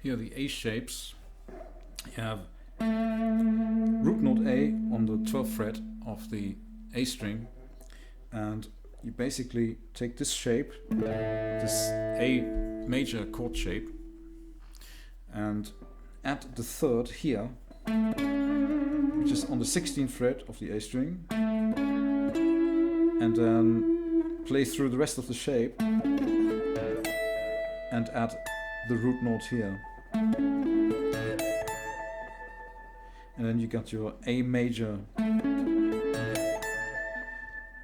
here are the A shapes. You have root note A on the 12th fret of the A string, and you basically take this shape, this A major chord shape, and add the third here, which is on the 16th fret of the A string, and then play through the rest of the shape and add the root note here. And then you got your A major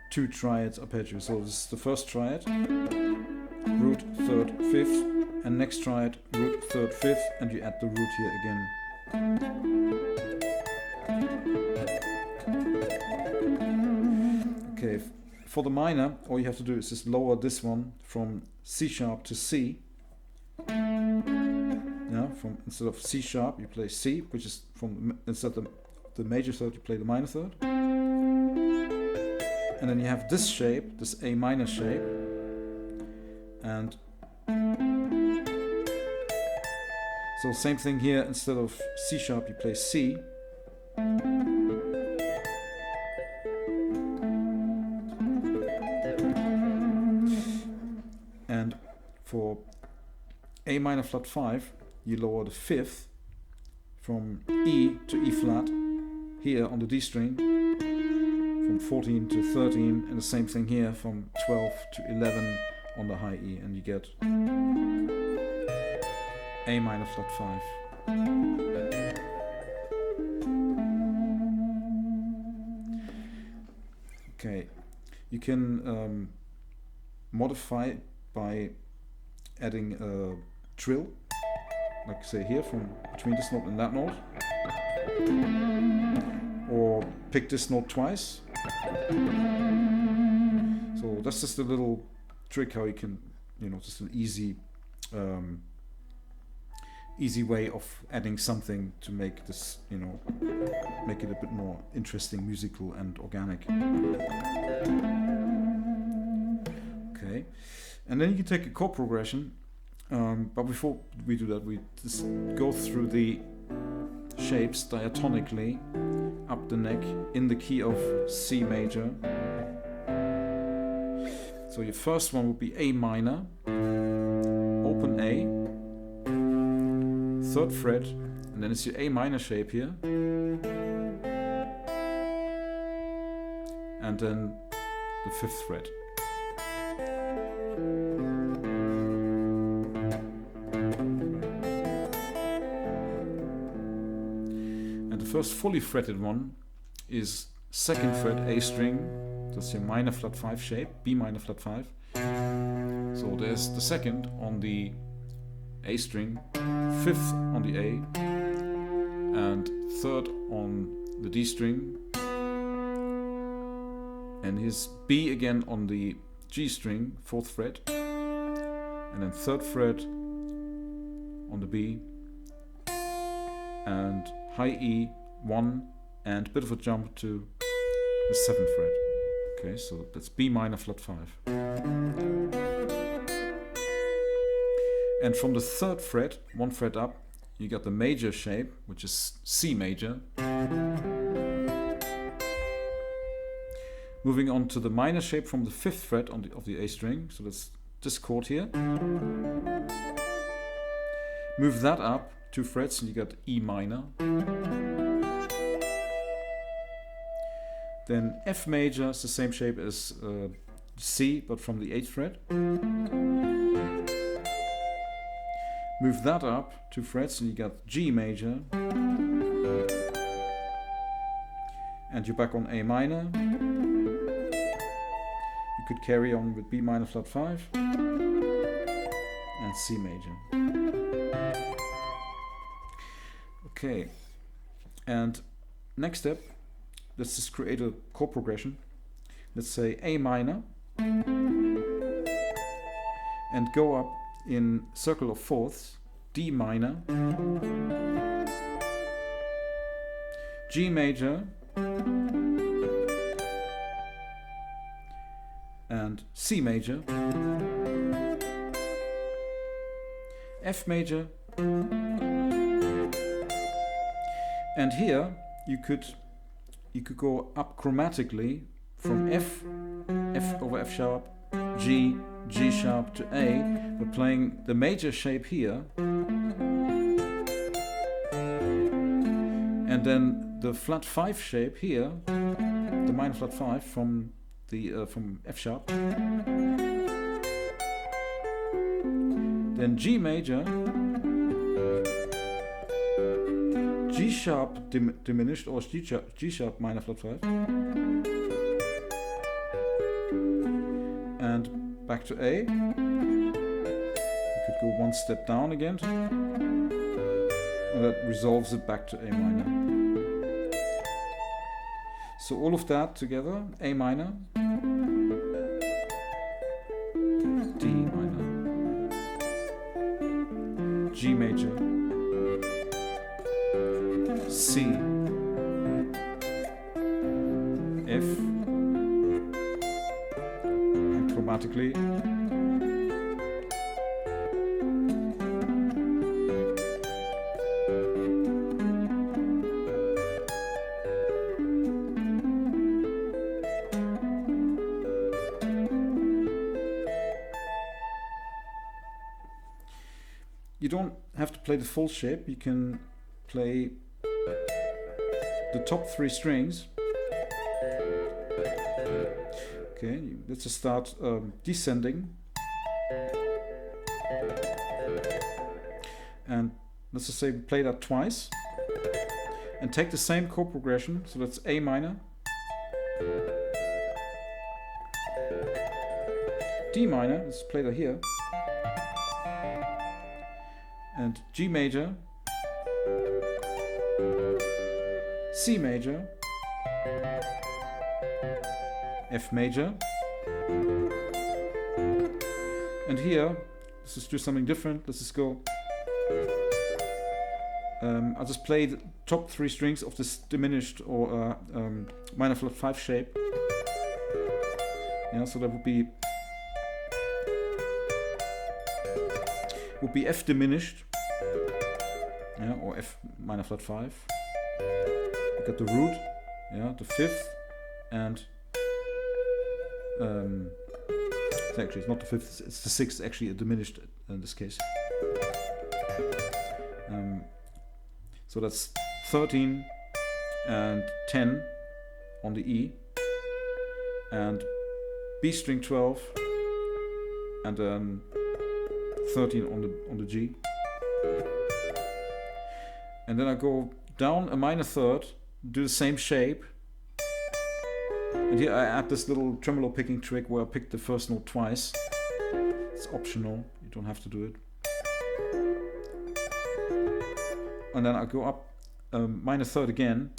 2 triad arpeggio. So this is the first triad, root, 3rd, 5th, and next triad, root, 3rd, 5th, and you add the root here again. Okay, for the minor, all you have to do is just lower this one from C sharp to C. Yeah, instead of C sharp, you play C, which is instead of the major third, you play the minor third. And then you have this shape, this A minor shape, and so same thing here, instead of C sharp, you play C. And for A minor flat 5, you lower the 5th from E to E flat here on the D string, from 14 to 13, and the same thing here from 12 to 11 on the high E, and you get A minor flat 5. Okay, you can modify it by adding a trill, like say here, from between this note and that note, or pick this note twice. So that's just a little trick how you can, just an easy way of adding something to make this, make it a bit more interesting, musical and organic. Okay, and then you can take a chord progression, but before we do that, we just go through the shapes diatonically up the neck in the key of C major. So your first one would be A minor, open A, 3rd fret, and then it's your A minor shape here, and then the 5th fret. And the first fully fretted one is 2nd fret A string. That's your minor flat 5 shape, B minor flat 5. So there's the 2nd on the A string, 5th on the A, and 3rd on the D string, and his B again on the G string, 4th fret, and then 3rd fret on the B, and high E 1, and a bit of a jump to the 7th fret. Okay, so that's B minor flat 5. And from the 3rd fret, 1 fret up, you got the major shape, which is C major. Moving on to the minor shape from the 5th fret of the A string, so that's this chord here. Move that up 2 frets and you got E minor. Then F major is the same shape as C, but from the 8th fret. Move that up 2 frets and you got G major. And you're back on A minor. You could carry on with B minor flat 5 and C major. Okay, and next step, let's just create a chord progression. Let's say A minor and go up in circle of fourths, D minor, G major, and C major, F major, And here you could go up chromatically from F over F sharp, G, G sharp to A, by playing the major shape here, and then the flat 5 shape here, the minor flat 5 from F sharp, then G major, G sharp diminished, or G sharp minor flat 5, and back to A. You could go one step down again, and that resolves it back to A minor. So all of that together: A minor, D minor, G major, C, F, and chromatically you don't have to play the full shape. You can play the top 3 strings. Okay, let's just start descending, and let's just say we play that twice and take the same chord progression. So that's A minor, D minor, let's play that here, and G major, C major, F major, and here let's just do something different. Let's just go, I'll just play the top 3 strings of this diminished or minor flat 5 shape. Yeah, so that would be F diminished, yeah, or F minor flat 5. You got the root, yeah, the 5th, and actually it's not the 5th, it's the 6th, actually a diminished in this case. So that's 13 and 10 on the E, and B string 12, and then 13 on the G, and then I go down a minor third, do the same shape, and here I add this little tremolo picking trick where I pick the first note twice. It's optional, you don't have to do it. And then I go up a minor third again,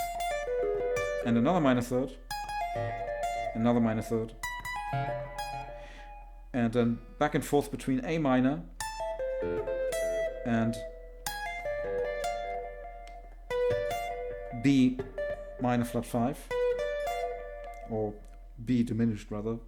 and another minor third, another minor third, and then back and forth between A minor and B minor flat 5, or B diminished rather,